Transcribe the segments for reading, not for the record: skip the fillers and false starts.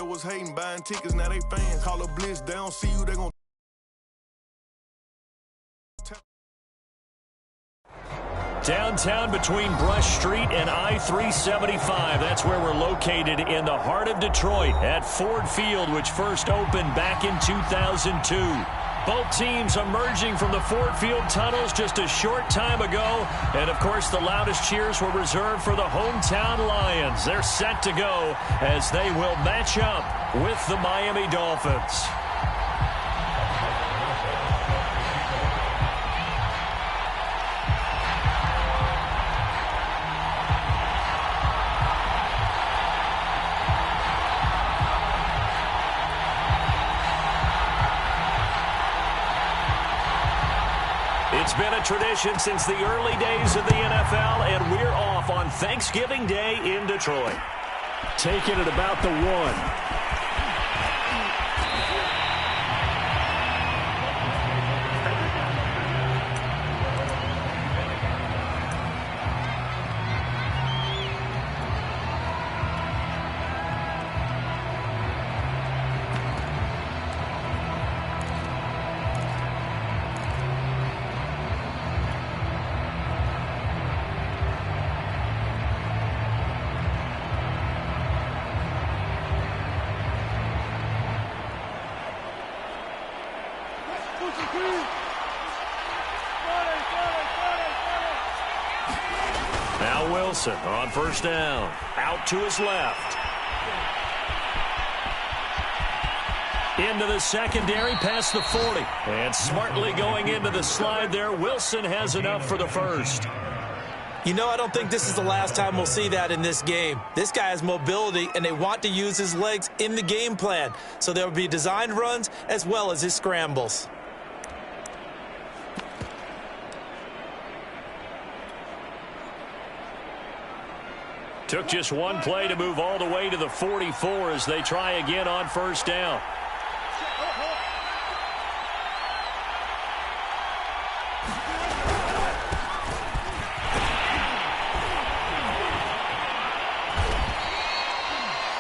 was hating, buying tickets, now they fans. Call a blitz, they don't see you, they gon' Downtown between Brush Street and I-375. That's where we're located in the heart of Detroit at Ford Field, which first opened back in 2002. Both teams emerging from the Ford Field tunnels just a short time ago. And, of course, the loudest cheers were reserved for the hometown Lions. They're set to go as they will match up with the Miami Dolphins. It's been a tradition since the early days of the NFL, and we're off on Thanksgiving Day in Detroit. Taking it about the 1. Now Wilson on first down. Out to his left. Into the secondary past the 40. And smartly going into the slide there. Wilson has enough for the first. You know, I don't think this is the last time we'll see that in this game. This guy has mobility, and they want to use his legs in the game plan. So there will be designed runs as well as his scrambles. Took just one play to move all the way to the 44 as they try again on first down.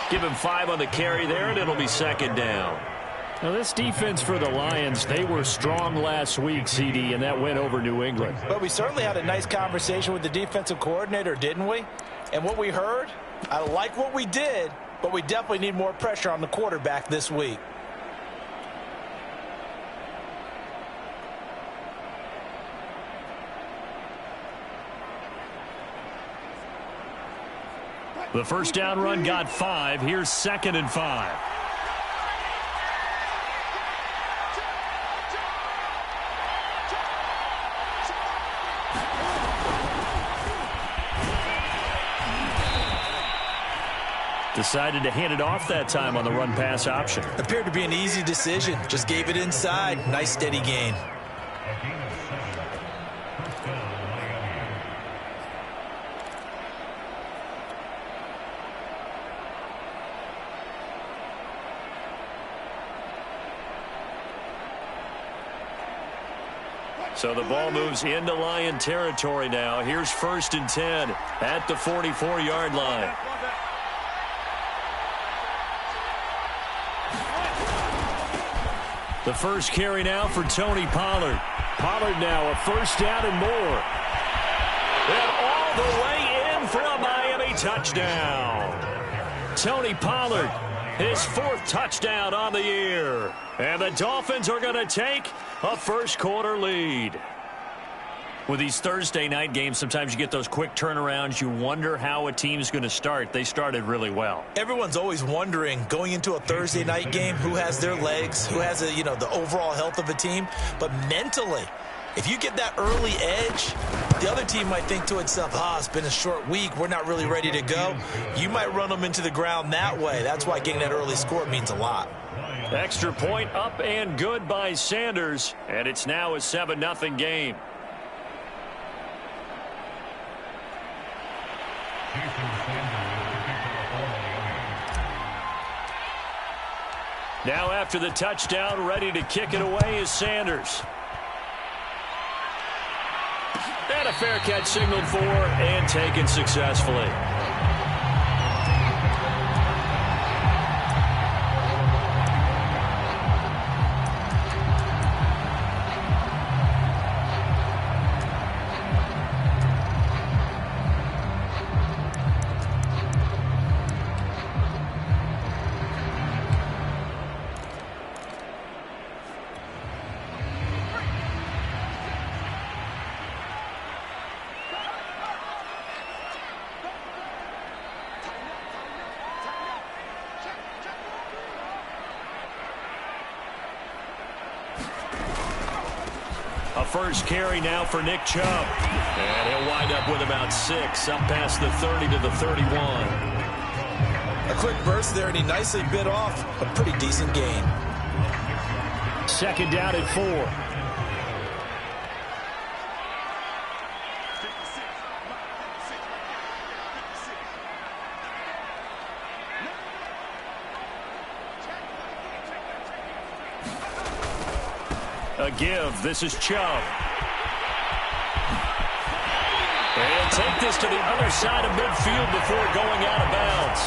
Give him 5 on the carry there, and it'll be second down. Now, this defense for the Lions, they were strong last week, CD, and that went over New England. But we certainly had a nice conversation with the defensive coordinator, didn't we? And what we heard, I like what we did, but we definitely need more pressure on the quarterback this week. The first down run got 5. Here's 2nd and 5. Decided to hand it off that time on the run-pass option. Appeared to be an easy decision. Just gave it inside. Nice steady gain. So the ball moves into Lion territory now. Here's 1st and 10 at the 44-yard line. The first carry now for Tony Pollard. Pollard now a first down and more. And all the way in for a Miami touchdown. Tony Pollard, his 4th touchdown on the year. And the Dolphins are going to take a first-quarter lead. With these Thursday night games, sometimes you get those quick turnarounds. You wonder how a team's going to start. They started really well. Everyone's always wondering, going into a Thursday night game, who has their legs, who has the overall health of a team. But mentally, if you get that early edge, the other team might think to itself, it's been a short week, we're not really ready to go. You might run them into the ground that way. That's why getting that early score means a lot. Extra point up and good by Sanders, and it's now a 7-0 game. Now after the touchdown, ready to kick it away is Sanders. And a fair catch signaled for and taken successfully. A first carry now for Nick Chubb. And he'll wind up with about 6, up past the 30 to the 31. A quick burst there, and he nicely bit off a pretty decent gain. Second down at 4. A give. This is Chubb. And take this to the other side of midfield before going out of bounds.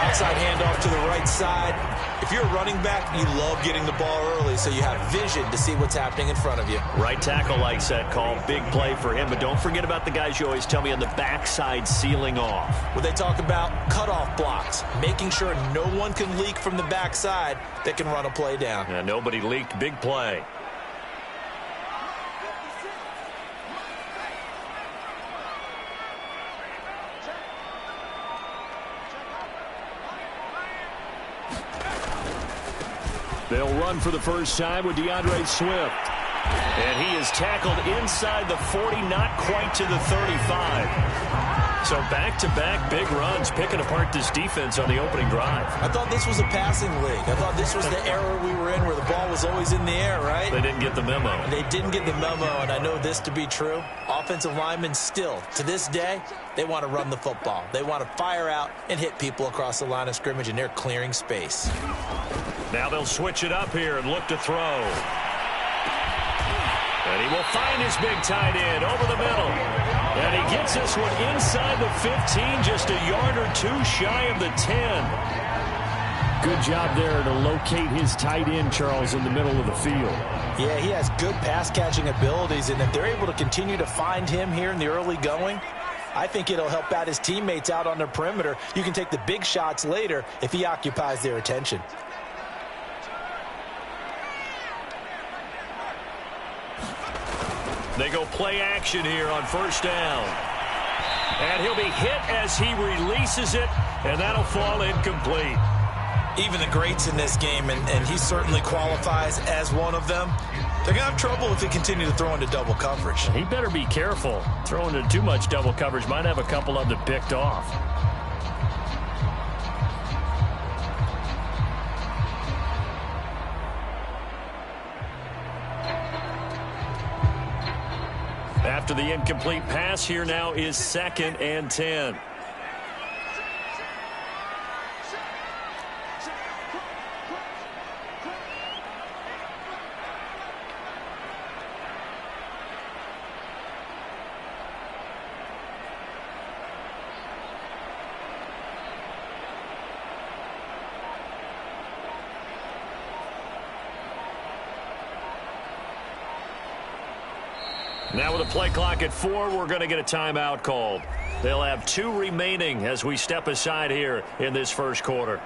Outside handoff to the right side. If you're a running back, you love getting the ball early so you have vision to see what's happening in front of you. Right tackle likes that call. Big play for him. But don't forget about the guys you always tell me on the backside sealing off. When they talk about cutoff blocks, making sure no one can leak from the backside that can run a play down. Yeah, nobody leaked. Big play. They'll run for the first time with DeAndre Swift. And he is tackled inside the 40, not quite to the 35. So back-to-back big runs, picking apart this defense on the opening drive. I thought this was a passing league. I thought this was the era we were in where the ball was always in the air, right? They didn't get the memo. They didn't get the memo, and I know this to be true. Offensive linemen still, to this day, they want to run the football. They want to fire out and hit people across the line of scrimmage, and they're clearing space. Now they'll switch it up here and look to throw. And he will find his big tight end over the middle. And he gets this one inside the 15, just a yard or two shy of the 10. Good job there to locate his tight end, Charles, in the middle of the field. Yeah, he has good pass-catching abilities, and if they're able to continue to find him here in the early going, I think it'll help out his teammates out on the perimeter. You can take the big shots later if he occupies their attention. They go play action here on first down. And he'll be hit as he releases it, and that'll fall incomplete. Even the greats in this game, and he certainly qualifies as one of them, they're going to have trouble if they continue to throw into double coverage. He better be careful. Throwing into too much double coverage might have a couple of them picked off. After the incomplete pass, here now is 2nd and 10. Now with a play clock at 4, we're going to get a timeout called. They'll have 2 remaining as we step aside here in this first quarter.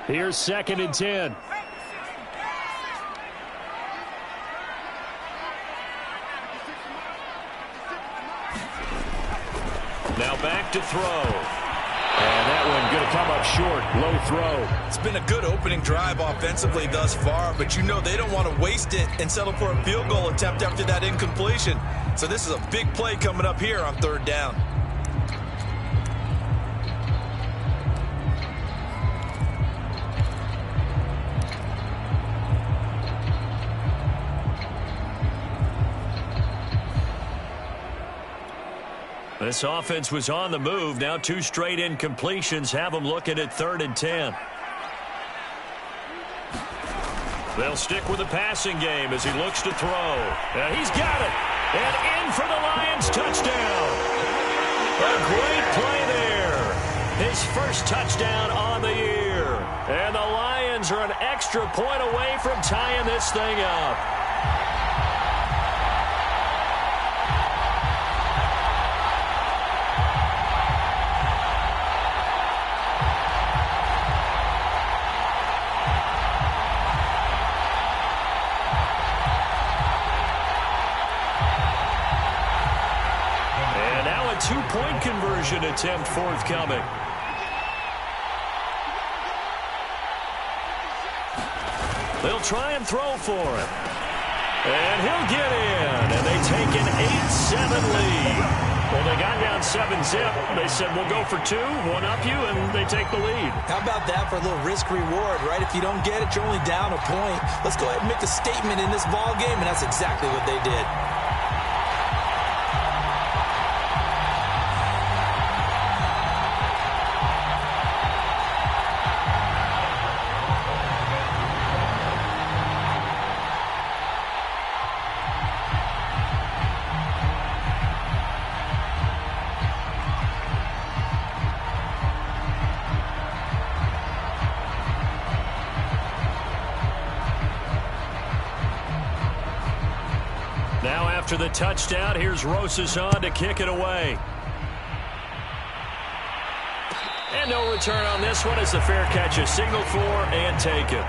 Here's 2nd and 10. Now Now back to throw. And that one going to come up short. Low throw. It's been a good opening drive offensively thus far, but you know they don't want to waste it and settle for a field goal attempt after that incompletion. So this is a big play coming up here on 3rd down. This offense was on the move. Now 2 straight incompletions have them looking at 3rd and 10. They'll stick with the passing game as he looks to throw. And he's got it. And in for the Lions touchdown. A great play there. His first touchdown on the year. And the Lions are an extra point away from tying this thing up. Two-point conversion attempt forthcoming. They'll try and throw for him. And he'll get in. And they take an 8-7 lead. Well, they got down 7-zip. They said, we'll go for 2, one up you, and they take the lead. How about that for a little risk-reward, right? If you don't get it, you're only down a point. Let's go ahead and make a statement in this ball game, and that's exactly what they did. Now after the touchdown, here's Rosas on to kick it away. And no return on this one as the fair catch is signaled for and taken.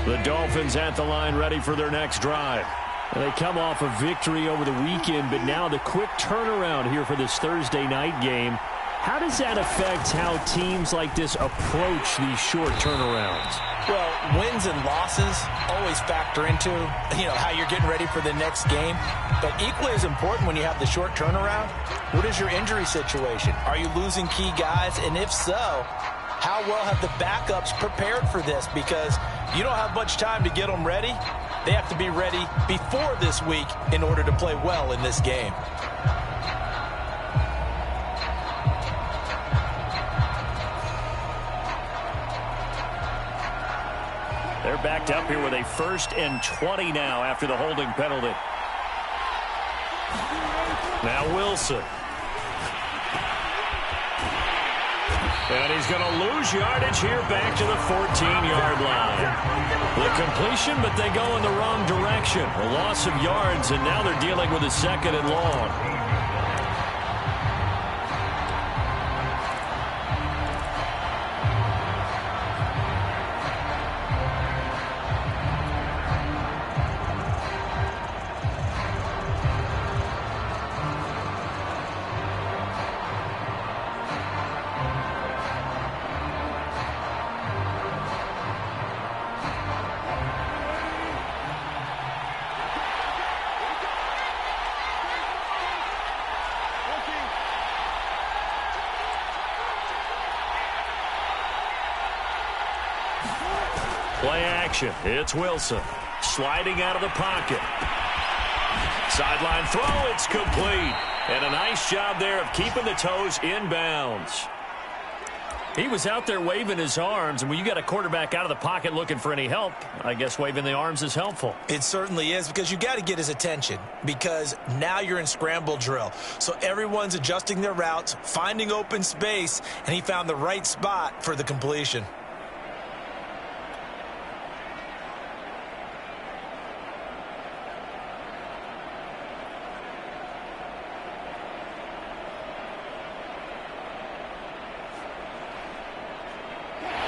The Dolphins at the line ready for their next drive. And they come off a victory over the weekend, but now the quick turnaround here for this Thursday night game. How does that affect how teams like this approach these short turnarounds? Well, wins and losses always factor into, how you're getting ready for the next game. But equally as important when you have the short turnaround, what is your injury situation? Are you losing key guys? And if so, how well have the backups prepared for this? Because you don't have much time to get them ready. They have to be ready before this week in order to play well in this game. They're backed up here with a 1st and 20 now after the holding penalty. Now Wilson. And he's going to lose yardage here back to the 14-yard line. The completion, but they go in the wrong direction. A loss of yards, and now they're dealing with a 2nd and long. Play action. It's Wilson. Sliding out of the pocket. Sideline throw. It's complete. And a nice job there of keeping the toes in bounds. He was out there waving his arms, and when you got a quarterback out of the pocket looking for any help, I guess waving the arms is helpful. It certainly is, because you got to get his attention, because now you're in scramble drill. So everyone's adjusting their routes, finding open space, and he found the right spot for the completion.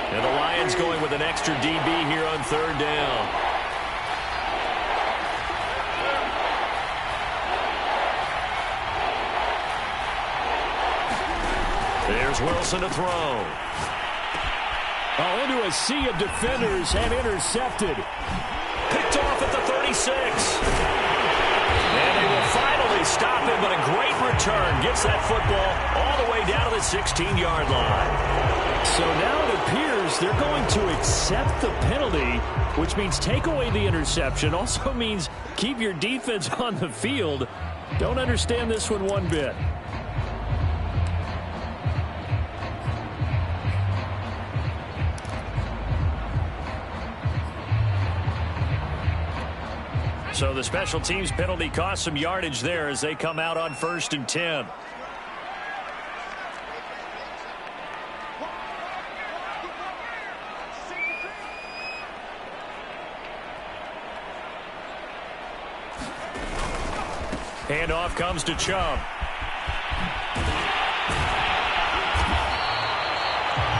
And the Lions going with an extra DB here on third down. There's Wilson to throw. Into a sea of defenders and intercepted. Picked off at the 36. And they will finally stop him, but a great return. Gets that football all the way down to the 16-yard line. So now it appears they're going to accept the penalty, which means take away the interception. Also means keep your defense on the field. Don't understand this one bit. So the special teams penalty cost some yardage there as they come out on 1st and 10. Handoff comes to Chubb.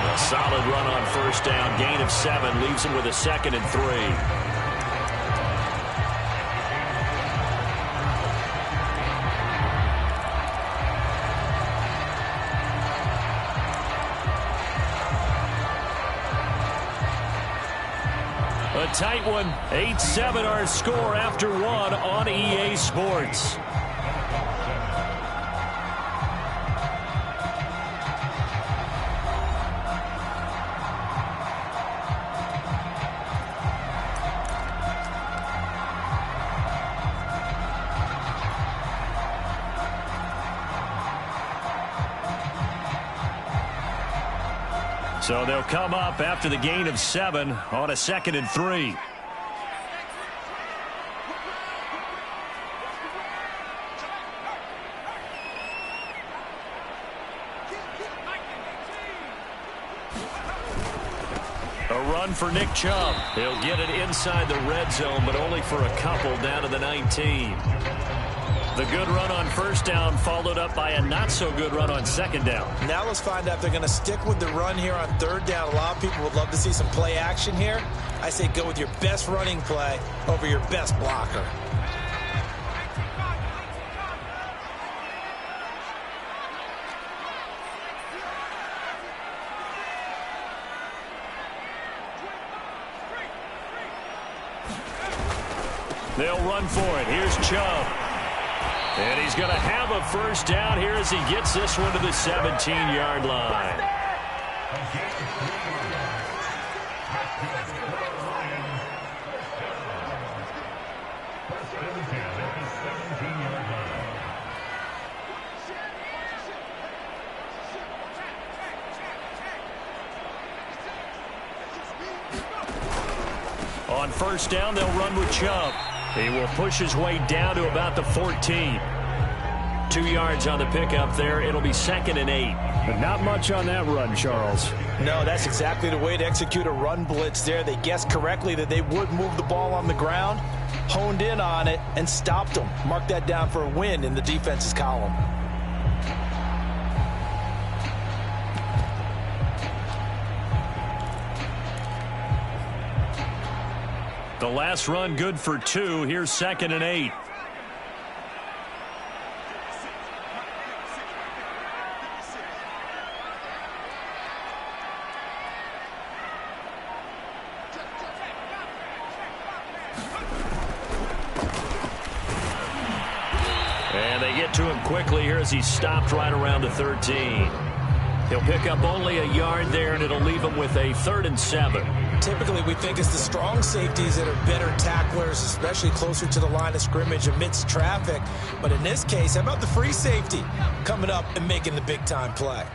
A solid run on 1st down. Gain of 7 leaves him with a 2nd and 3. A tight one. 8-7 our score after 1 on EA Sports. So they'll come up after the gain of 7 on a 2nd and 3. A run for Nick Chubb. He'll get it inside the red zone, but only for a couple down to the 19. The good run on 1st down followed up by a not-so-good run on 2nd down. Now let's find out if they're going to stick with the run here on 3rd down. A lot of people would love to see some play action here. I say go with your best running play over your best blocker. They'll run for it. Here's Chubb. And he's going to have a 1st down here as he gets this one to the 17-yard line. On 1st down, they'll run with Chubb. He will push his way down to about the 14. 2 yards on the pickup there. It'll be 2nd and 8. But not much on that run, Charles. No, that's exactly the way to execute a run blitz there. They guessed correctly that they would move the ball on the ground, honed in on it, and stopped them. Mark that down for a win in the defense's column. The last run good for 2. Here's 2nd and 8. And they get to him quickly here as he stopped right around the 13. He'll pick up only a yard there, and it'll leave him with a 3rd and 7. Typically, we think it's the strong safeties that are better tacklers, especially closer to the line of scrimmage amidst traffic. But in this case, how about the free safety coming up and making the big-time play?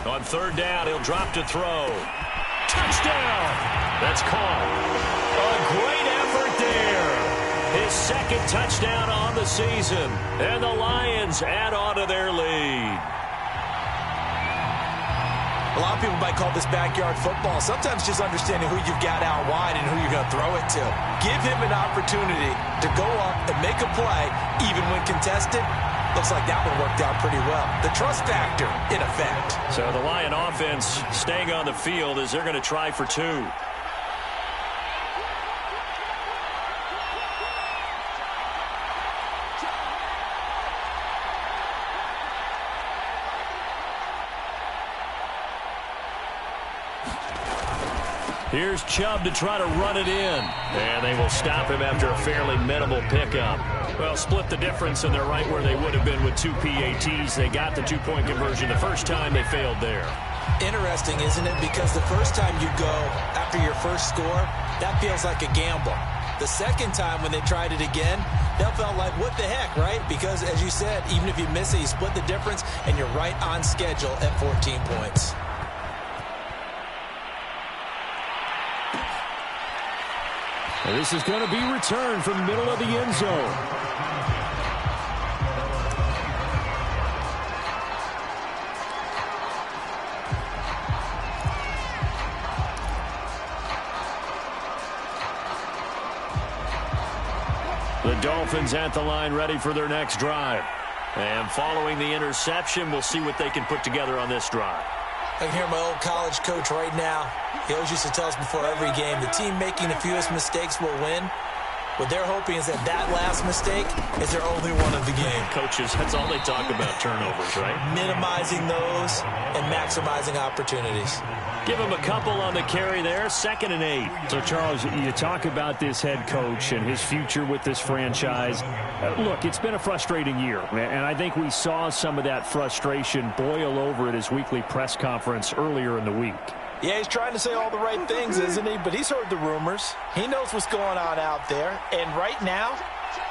On third down, he'll drop to throw. Touchdown! That's caught. A great effort there. His second touchdown on the season. And the Lions add on to their lead. A lot of people might call this backyard football. Sometimes just understanding who you've got out wide and who you're going to throw it to. Give him an opportunity to go up and make a play, even when contested. Looks like that one worked out pretty well. The trust factor in effect. So the Lion offense staying on the field as they're going to try for two. Here's Chubb to try to run it in. And they will stop him after a fairly minimal pickup. Well, split the difference, and they're right where they would have been with two PATs. They got the two-point conversion the first time. They failed there. Interesting, isn't it? Because the first time you go after your first score, that feels like a gamble. The second time when they tried it again, that felt like, what the heck, right? Because, as you said, even if you miss it, you split the difference, and you're right on schedule at 14 points. And this is going to be returned from the middle of the end zone. The Dolphins at the line ready for their next drive. And following the interception, we'll see what they can put together on this drive. I can hear my old college coach right now. He always used to tell us before every game, the team making the fewest mistakes will win. What they're hoping is that that last mistake is their only one of the game. Coaches, that's all they talk about, turnovers, right? Minimizing those and maximizing opportunities. Give him a couple on the carry there, 2nd and 8. So, Charles, you talk about this head coach and his future with this franchise. Look, it's been a frustrating year, and I think we saw some of that frustration boil over at his weekly press conference earlier in the week. Yeah, he's trying to say all the right things, isn't he? But he's heard the rumors. He knows what's going on out there. And right now,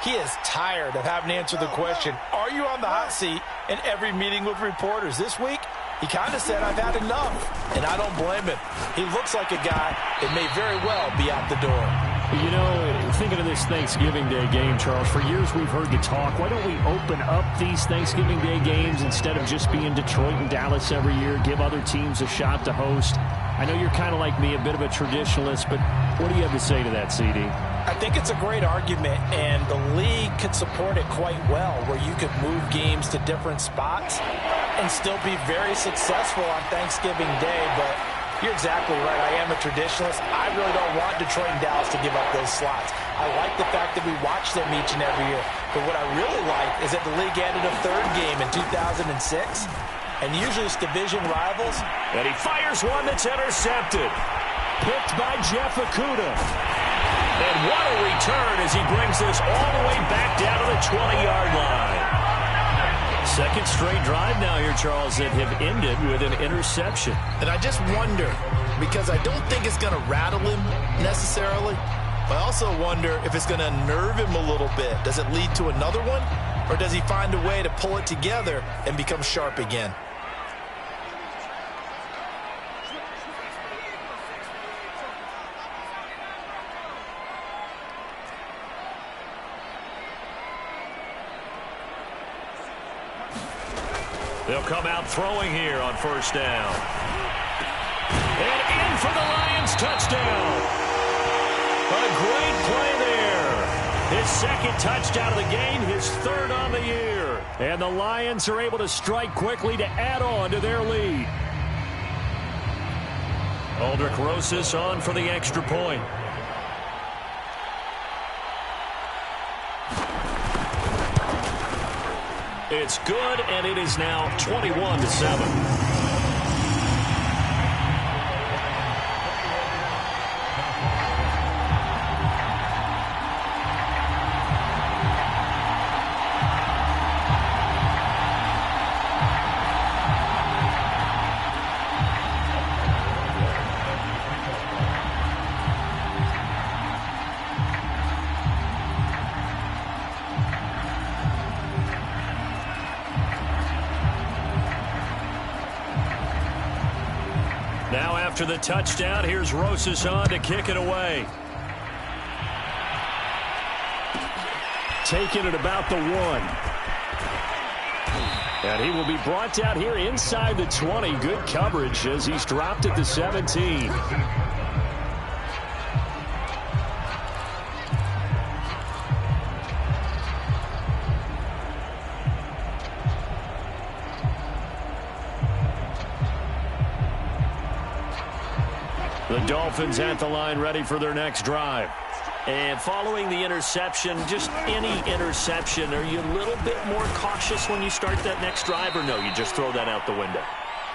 he is tired of having to answer the question, are you on the hot seat in every meeting with reporters? This week, he kind of said, I've had enough. And I don't blame him. He looks like a guy that may very well be out the door. You know, thinking of this Thanksgiving Day game, Charles, for years we've heard the talk, why don't we open up these Thanksgiving Day games instead of just being Detroit and Dallas every year, give other teams a shot to host? I know you're kind of like me, a bit of a traditionalist, but what do you have to say to that, CD? I think it's a great argument, and the league could support it quite well, where you could move games to different spots and still be very successful on Thanksgiving Day, but you're exactly right. I am a traditionalist. I really don't want Detroit and Dallas to give up those slots. I like the fact that we watch them each and every year. But what I really like is that the league added a third game in 2006. And usually it's division rivals. And he fires one that's intercepted. Picked by Jeff Okudah. And what a return as he brings this all the way back down to the 20-yard line. Second straight drive now here, Charles, that have ended with an interception. And I just wonder, because I don't think it's going to rattle him necessarily, but I also wonder if it's going to unnerve him a little bit. Does it lead to another one? Or does he find a way to pull it together and become sharp again? They'll come out throwing here on first down. And in for the Lions touchdown. A great play there. His second touchdown of the game, his third on the year. And the Lions are able to strike quickly to add on to their lead. Aldrich Rosas on for the extra point. It's good, and it is now 21-7. Now after the touchdown, here's Rosas on to kick it away. Taking it about the 1. And he will be brought down here inside the 20. Good coverage as he's dropped at the 17. The Dolphins at the line ready for their next drive. And following the interception, just any interception, are you a little bit more cautious when you start that next drive, or no, you just throw that out the window?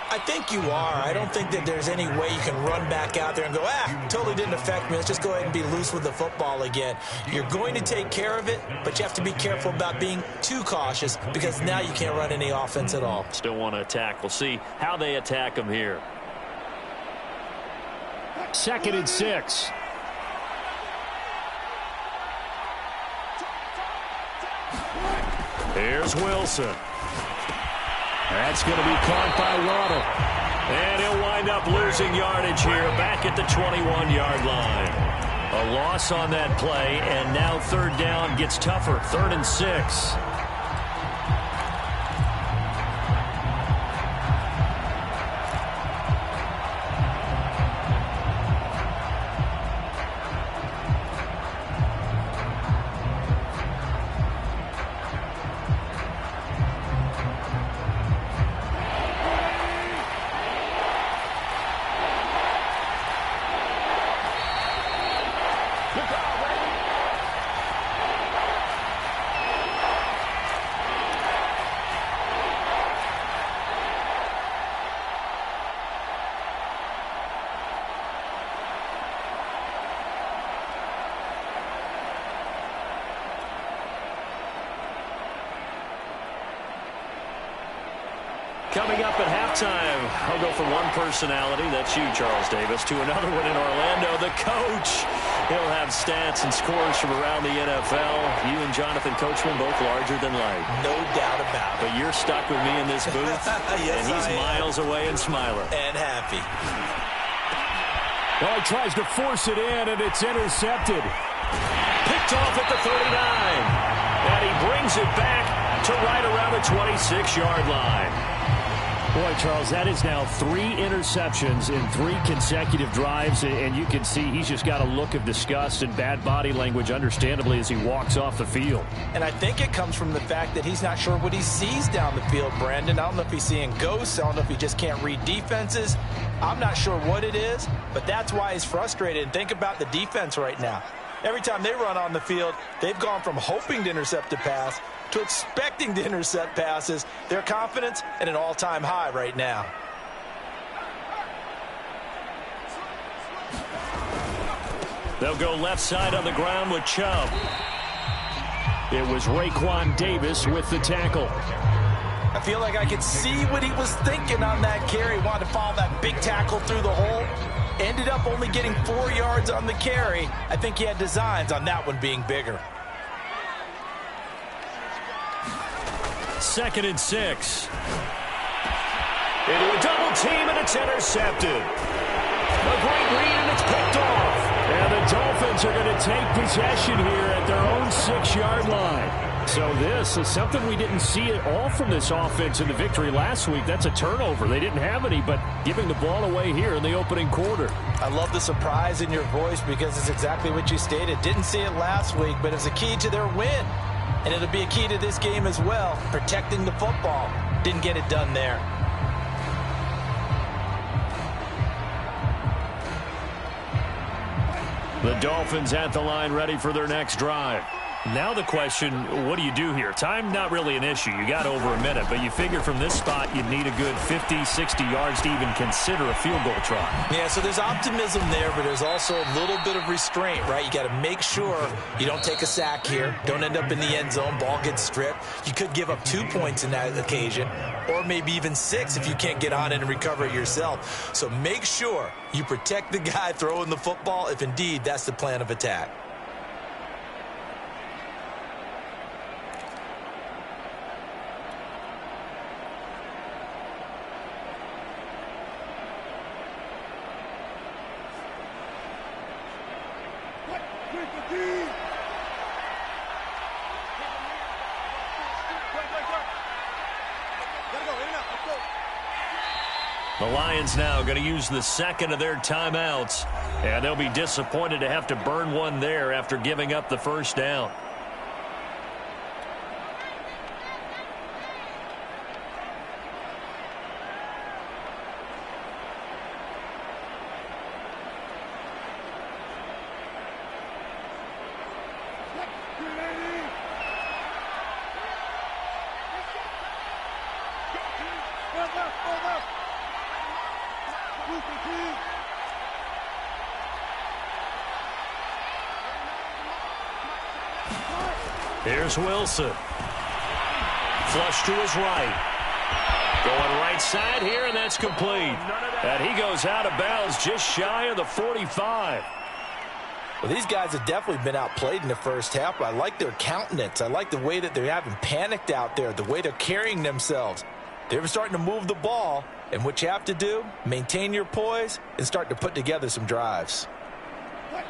I think you are. I don't think that there's any way you can run back out there and go, totally didn't affect me. Let's just go ahead and be loose with the football again. You're going to take care of it, but you have to be careful about being too cautious because now you can't run any offense at all. Still want to attack. We'll see how they attack them here. 2nd and 6. Here's Wilson. That's going to be caught by Waddle. And he'll wind up losing yardage here back at the 21-yard line. A loss on that play, and now 3rd down gets tougher. 3rd and 6. Coming up at halftime, I'll go from one personality, that's you, Charles Davis, to another one in Orlando, the coach. He'll have stats and scores from around the NFL. You and Jonathan Coachman both larger than life. No doubt about it. But you're stuck with me in this booth, yes, and he's miles away and smiling. And happy. Well, he tries to force it in, and it's intercepted. Picked off at the 39. And he brings it back to right around the 26-yard line. Boy, Charles, that is now 3 interceptions in 3 consecutive drives, and you can see he's just got a look of disgust and bad body language, understandably, as he walks off the field. And I think it comes from the fact that he's not sure what he sees down the field, Brandon. I don't know if he's seeing ghosts. I don't know if he just can't read defenses. I'm not sure what it is, but that's why he's frustrated. And think about the defense right now. Every time they run on the field, they've gone from hoping to intercept a pass to expecting to intercept passes. Their confidence at an all-time high right now. They'll go left side on the ground with Chubb. It was Raekwon Davis with the tackle. I feel like I could see what he was thinking on that carry. Wanted to follow that big tackle through the hole. Ended up only getting 4 yards on the carry. I think he had designs on that one being bigger. 2nd and 6. Into a double team, and it's intercepted. A great read, and it's picked off. And the Dolphins are going to take possession here at their own 6-yard line. So this is something we didn't see at all from this offense in the victory last week. That's a turnover. They didn't have any, but giving the ball away here in the opening quarter. I love the surprise in your voice because it's exactly what you stated. Didn't see it last week, but it's a key to their win. And it'll be a key to this game as well, protecting the football. Didn't get it done there. The Dolphins at the line ready for their next drive. Now the question, what do you do here? Time, not really an issue. You got over a minute, but you figure from this spot you'd need a good 50, 60 yards to even consider a field goal try. Yeah, so there's optimism there, but there's also a little bit of restraint, right? You got to make sure you don't take a sack here. Don't end up in the end zone. Ball gets stripped. You could give up 2 points in that occasion, or maybe even 6 if you can't get on it and recover it yourself. So make sure you protect the guy throwing the football if indeed that's the plan of attack. The Lions now going to use the second of their timeouts, and they'll be disappointed to have to burn one there after giving up the first down. Here's Wilson. Flush to his right. Going right side here, and that's complete. And he goes out of bounds just shy of the 45. Well, these guys have definitely been outplayed in the first half, but I like their countenance. I like the way that they haven't panicked out there, the way they're carrying themselves. They're starting to move the ball, and what you have to do, maintain your poise and start to put together some drives.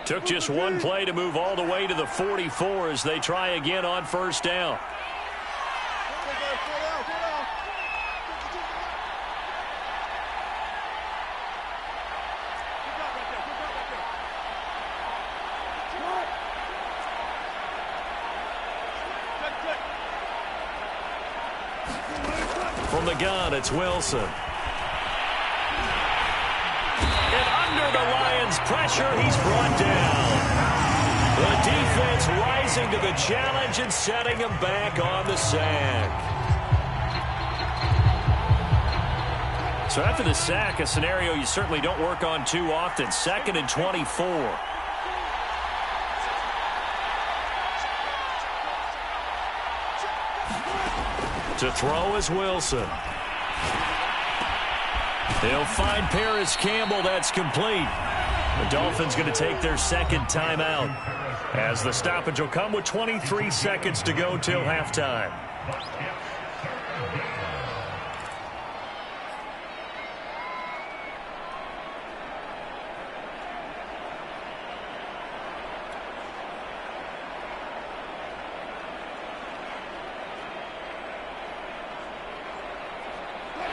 Took just one play to move all the way to the 44 as they try again on first down. From the gun, it's Wilson. And under the Lions' pressure, he's brought down. The defense rising to the challenge and setting him back on the sack. So after the sack, a scenario you certainly don't work on too often. 2nd and 24. To throw is Wilson. They'll find Paris Campbell. That's complete. The Dolphins going to take their second timeout as the stoppage will come with 23 seconds to go till halftime.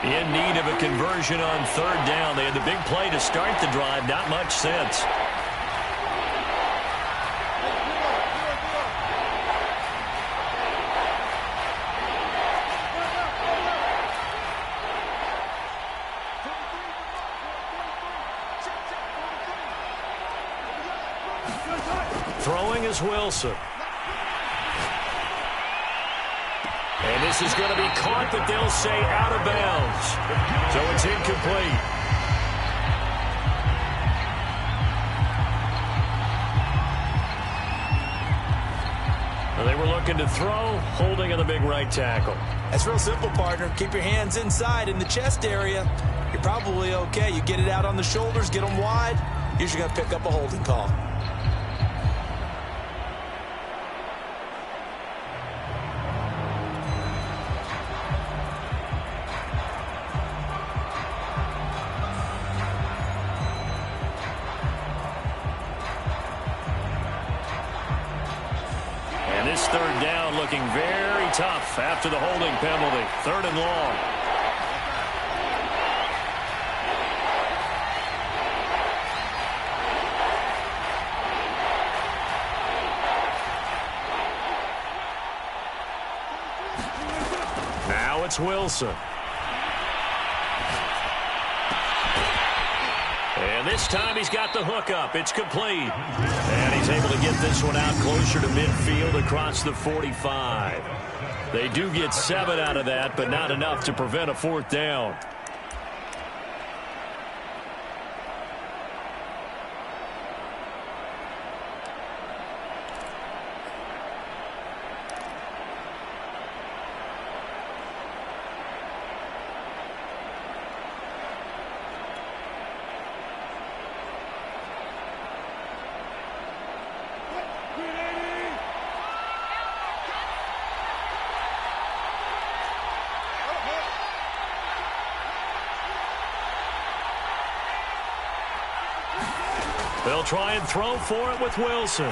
In need of a conversion on third down. They had the big play to start the drive. Not much sense. Throwing is Wilson. And this is going to be caught, but they'll say out of bounds. So it's incomplete. Well, they were looking to throw, holding on the big right tackle. That's real simple, partner. Keep your hands inside in the chest area. You're probably okay. You get it out on the shoulders, get them wide. Usually going to pick up a holding call. Third down looking very tough after the holding penalty. 3rd and long. Now it's Wilson. And this time he's got the hook up. It's complete. And he's able to get this one out closer to midfield across the 45. They do get 7 out of that, but not enough to prevent a 4th down. They'll try and throw for it with Wilson.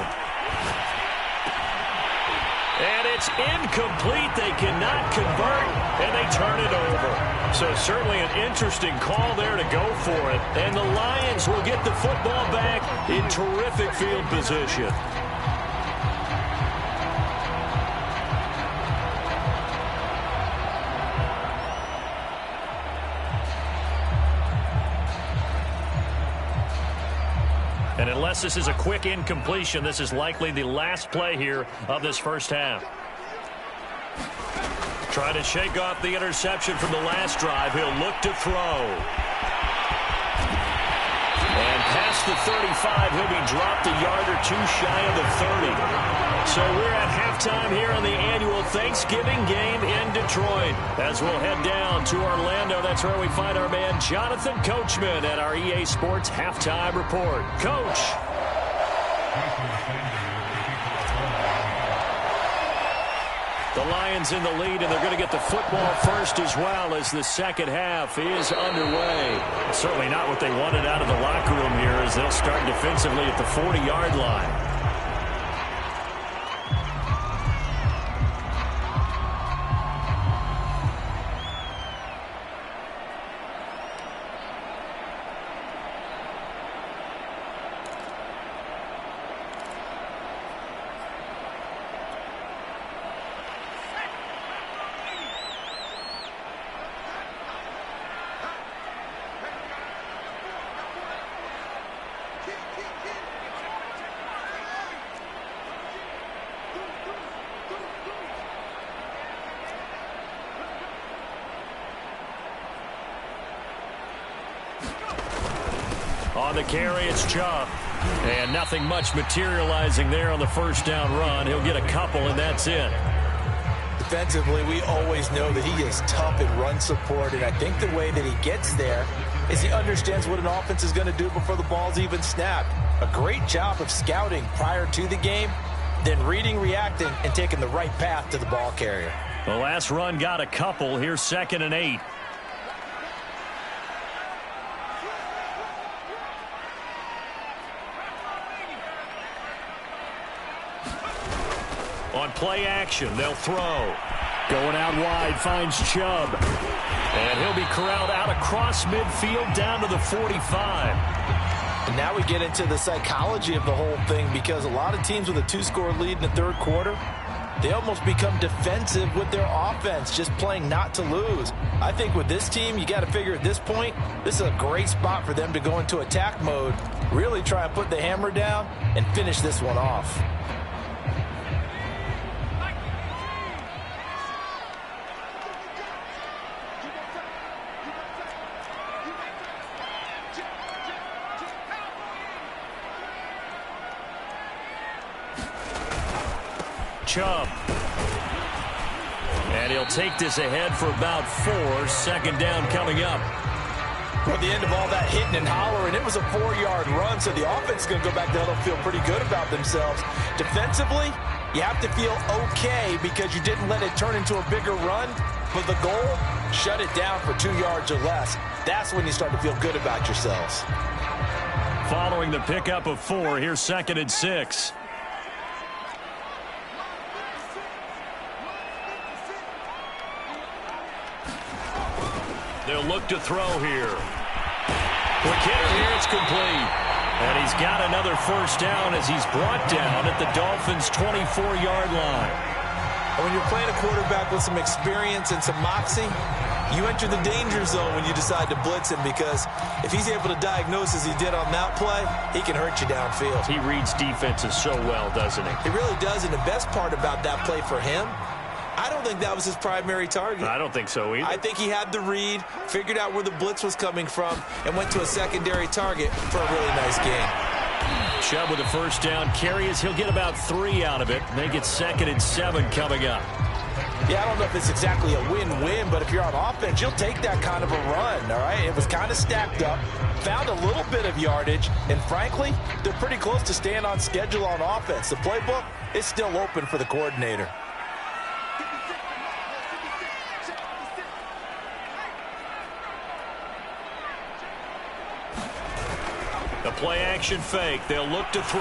And it's incomplete. They cannot convert, and they turn it over. So certainly an interesting call there to go for it. And the Lions will get the football back in terrific field position. And unless this is a quick incompletion, this is likely the last play here of this first half. Trying to shake off the interception from the last drive. He'll look to throw. And past the 35, he'll be dropped a yard or two shy of the 30. So we're at halftime here on the annual Thanksgiving game in Detroit. As we'll head down to Orlando, that's where we find our man Jonathan Coachman at our EA Sports Halftime Report. Coach. The Lions in the lead, and they're going to get the football first as well as the second half is underway. Certainly not what they wanted out of the locker room here as they'll start defensively at the 40-yard line. On the carry, it's Chubb. And nothing much materializing there on the first down run. He'll get a couple, and that's it. Defensively, we always know that he is tough in run support, and I think the way that he gets there is he understands what an offense is going to do before the ball's even snapped. A great job of scouting prior to the game, then reading, reacting, and taking the right path to the ball carrier. The last run got a couple. Here's 2nd and 8. On play action, they'll throw. Going out wide, finds Chubb. And he'll be corralled out across midfield down to the 45. And now we get into the psychology of the whole thing, because a lot of teams with a 2-score lead in the third quarter, they almost become defensive with their offense, just playing not to lose. I think with this team, you got to figure at this point, this is a great spot for them to go into attack mode, really try and put the hammer down and finish this one off. Chubb. And he'll take this ahead for about 4. 2nd down coming up. Well, at the end of all that hitting and hollering, it was a 4-yard run, so the offense is going to go back there and feel pretty good about themselves. Defensively, you have to feel okay because you didn't let it turn into a bigger run, but the goal, shut it down for 2 yards or less. That's when you start to feel good about yourselves. Following the pickup of 4, here's 2nd and 6. They'll look to throw here. Quick hitter here, it's complete. And he's got another first down as he's brought down at the Dolphins' 24-yard line. And when you're playing a quarterback with some experience and some moxie, you enter the danger zone when you decide to blitz him, because if he's able to diagnose as he did on that play, he can hurt you downfield. He reads defenses so well, doesn't he? He really does, and the best part about that play for him, I don't think that was his primary target. I don't think so either. I think he had the read, figured out where the blitz was coming from, and went to a secondary target for a really nice game. Chubb with a first down carry as he'll get about 3 out of it. Make it 2nd and 7 coming up. Yeah, I don't know if it's exactly a win-win, but if you're on offense, you'll take that kind of a run, all right? It was kind of stacked up, found a little bit of yardage, and frankly, they're pretty close to staying on schedule on offense. The playbook is still open for the coordinator. The play-action fake. They'll look to throw.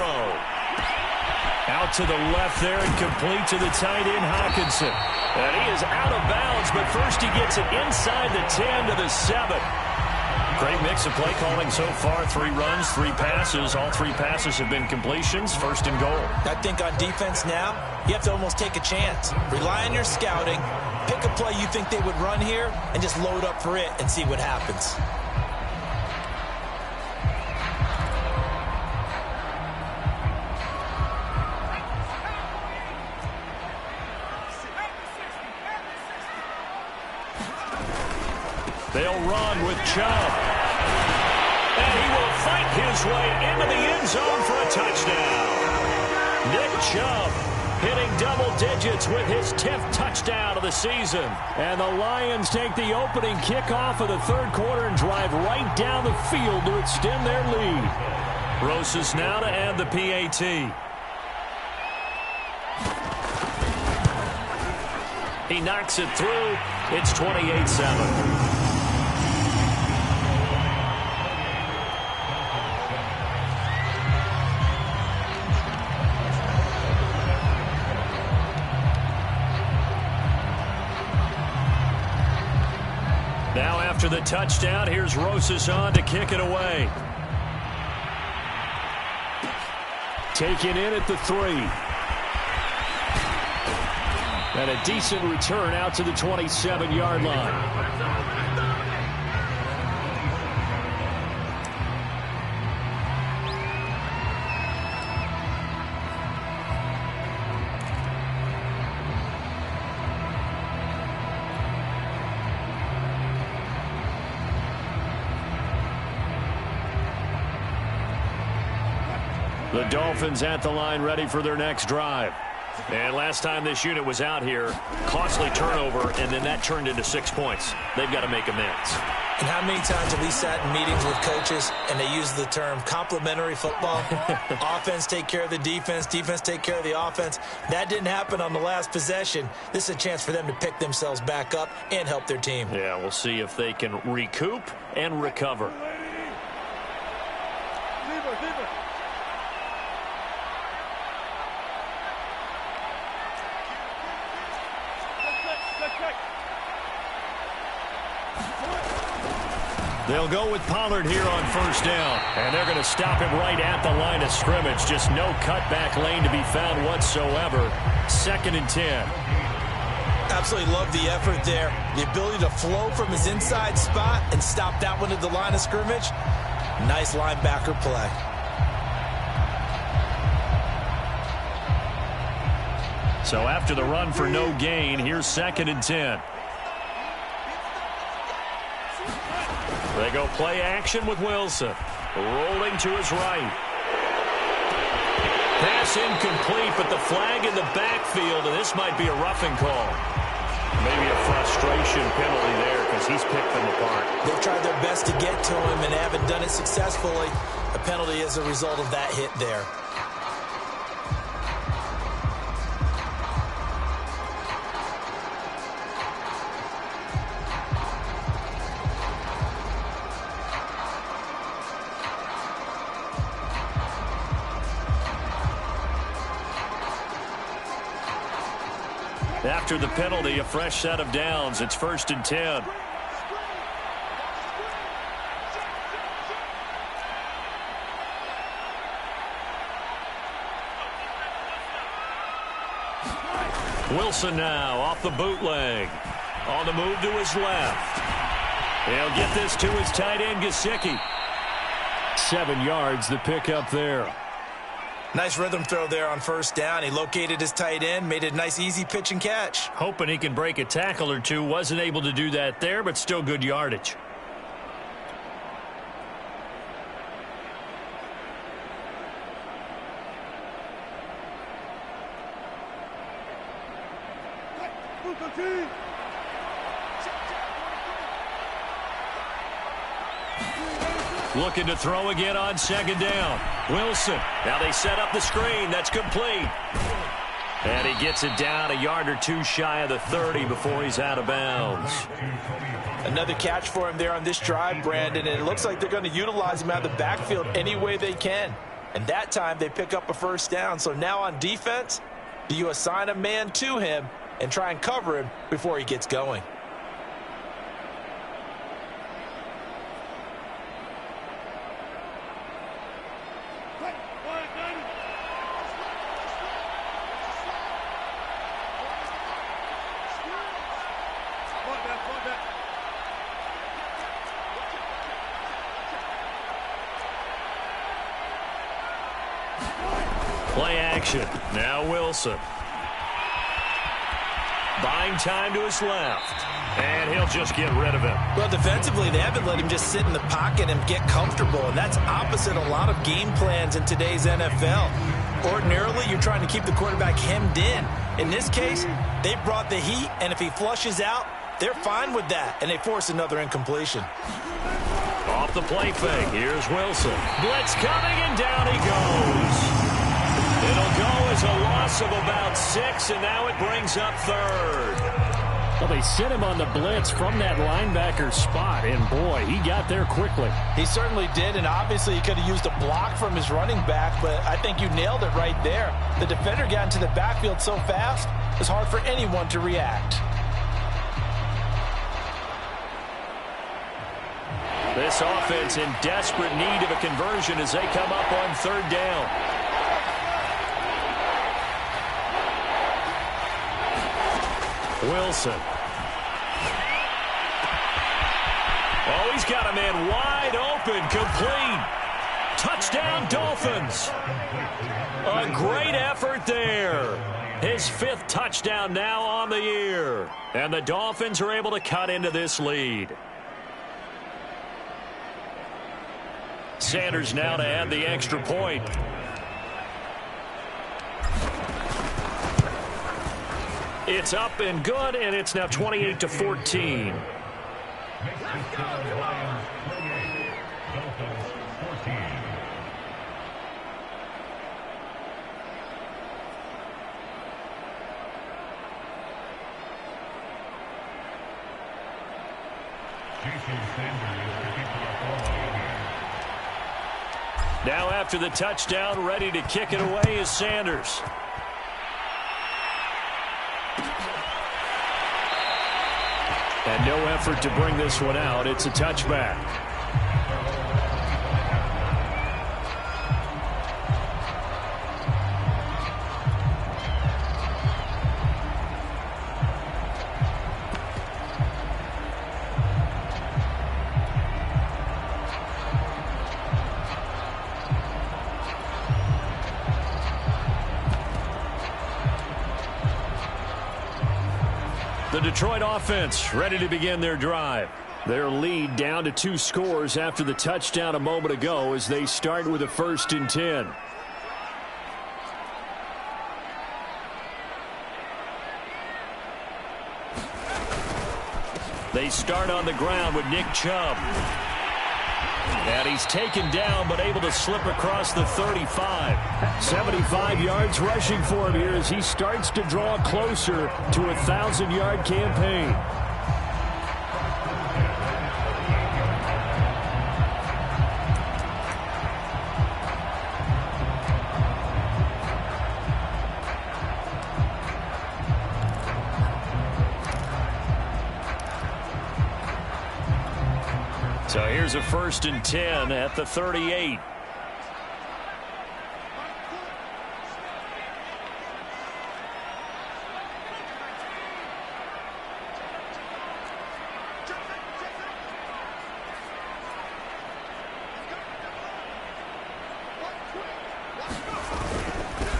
Out to the left there and complete to the tight end, Hawkinson. And he is out of bounds, but first First, he gets it inside the 10 to the 7. Great mix of play calling so far. 3 runs, 3 passes. All 3 passes have been completions. First and goal. I think on defense now, you have to almost take a chance. Rely on your scouting. Pick a play you think they would run here and just load up for it and see what happens. They'll run with Chubb. And he will fight his way into the end zone for a touchdown. Nick Chubb hitting double digits with his 10th touchdown of the season. And the Lions take the opening kickoff of the third quarter and drive right down the field to extend their lead. Rosas now to add the PAT. He knocks it through. It's 28-7. Now after the touchdown, here's Rosas on to kick it away. Taken in at the 3. And a decent return out to the 27-yard line. The Dolphins at the line ready for their next drive. And last time this unit was out here, costly turnover, and then that turned into 6 points. They've got to make amends. And how many times have we sat in meetings with coaches and they use the term complementary football? Offense take care of the defense, defense take care of the offense. That didn't happen on the last possession. This is a chance for them to pick themselves back up and help their team. Yeah, we'll see if they can recoup and recover. They'll go with Pollard here on first down. And they're going to stop him right at the line of scrimmage. Just no cutback lane to be found whatsoever. 2nd and 10. Absolutely love the effort there. The ability to flow from his inside spot and stop that one at the line of scrimmage. Nice linebacker play. So after the run for no gain, here's 2nd and 10. They go play action with Wilson. Rolling to his right. Pass incomplete, but the flag in the backfield, and this might be a roughing call. Maybe a frustration penalty there because he's picked them apart. They've tried their best to get to him and haven't done it successfully. A penalty is a result of that hit there. After the penalty, a fresh set of downs. It's 1st and 10. Wilson now off the bootleg. On the move to his left. He'll get this to his tight end, Gesicki. 7 yards, the pickup there. Nice rhythm throw there on first down. He located his tight end, made it a nice, easy pitch and catch. Hoping he can break a tackle or two. Wasn't able to do that there, but still good yardage. Looking to throw again on 2nd down. Wilson. Now they set up the screen. That's complete. And he gets it down a yard or 2 shy of the 30 before he's out of bounds. Another catch for him there on this drive, Brandon, and it looks like they're going to utilize him out of the backfield any way they can. And that time they pick up a first down. So now on defense, do you assign a man to him and try and cover him before he gets going? action. Now Wilson. Buying time to his left. And he'll just get rid of him. Well, defensively, they haven't let him just sit in the pocket and get comfortable, and that's opposite a lot of game plans in today's NFL. Ordinarily, you're trying to keep the quarterback hemmed in. In this case, they brought the heat, and if he flushes out, they're fine with that, and they force another incompletion. Off the play fake, here's Wilson. Blitz coming, and down he goes. It'll go as a loss of about 6, and now it brings up third. Well, they sent him on the blitz from that linebacker spot, and boy, he got there quickly. He certainly did, and obviously he could have used a block from his running back, but I think you nailed it right there. The defender got into the backfield so fast, it's hard for anyone to react. This offense in desperate need of a conversion as they come up on third down. Wilson. Oh, he's got a man wide open, complete. Touchdown, Dolphins. A great effort there. His 5th touchdown now on the year. And the Dolphins are able to cut into this lead. Sanders now to add the extra point. It's up and good, and it's now 28-14. Now after the touchdown, ready to kick it away is Sanders. And no effort to bring this one out. It's a touchback. The Detroit offense ready to begin their drive. Their lead down to 2 scores after the touchdown a moment ago as they start with a 1st and 10. They start on the ground with Nick Chubb. And he's taken down but able to slip across the 35. 75 yards rushing for him here as he starts to draw closer to a 1,000-yard campaign. So here's a 1st and 10 at the 38.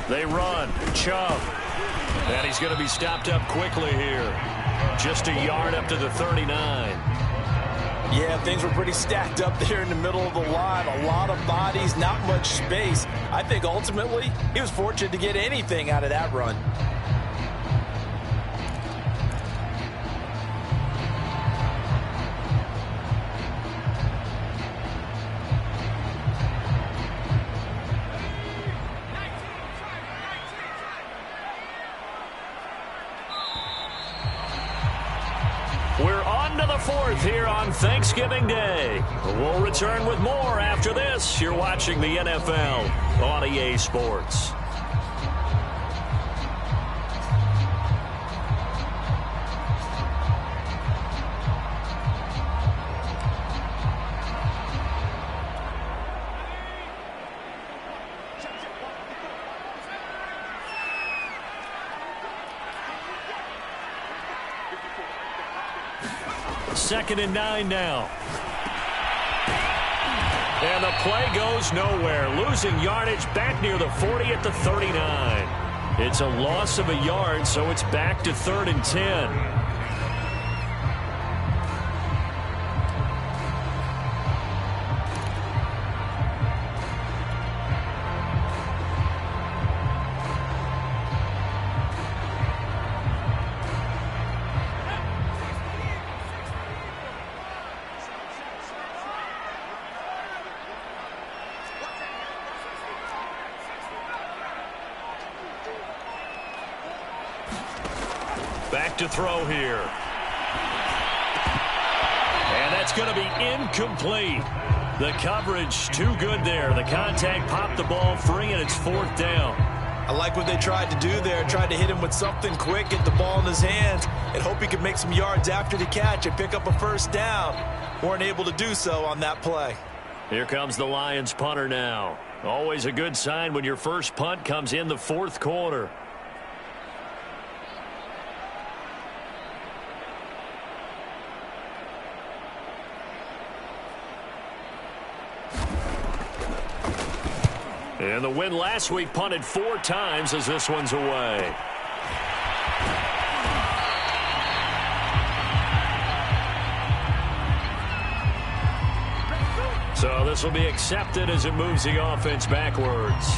They run. Chubb. And he's going to be stopped up quickly here. Just a yard up to the 39. Yeah, things were pretty stacked up there in the middle of the line. A lot of bodies, not much space. I think ultimately he was fortunate to get anything out of that run. We're on to the 4th here on Thanksgiving Day. We'll return with more after this. You're watching the NFL on EA Sports. Second and 9 now. And the play goes nowhere. Losing yardage back near the 40 at the 39. It's a loss of a yard, so it's back to 3rd and 10. Back to throw here. And that's going to be incomplete. The coverage too good there. The contact popped the ball free, and it's 4th down. I like what they tried to do there. Tried to hit him with something quick, get the ball in his hands, and hope he could make some yards after the catch and pick up a 1st down. Weren't able to do so on that play. Here comes the Lions punter now. Always a good sign when your first punt comes in the 4th quarter. And the win last week punted 4 times as this one's away. So this will be accepted as it moves the offense backwards.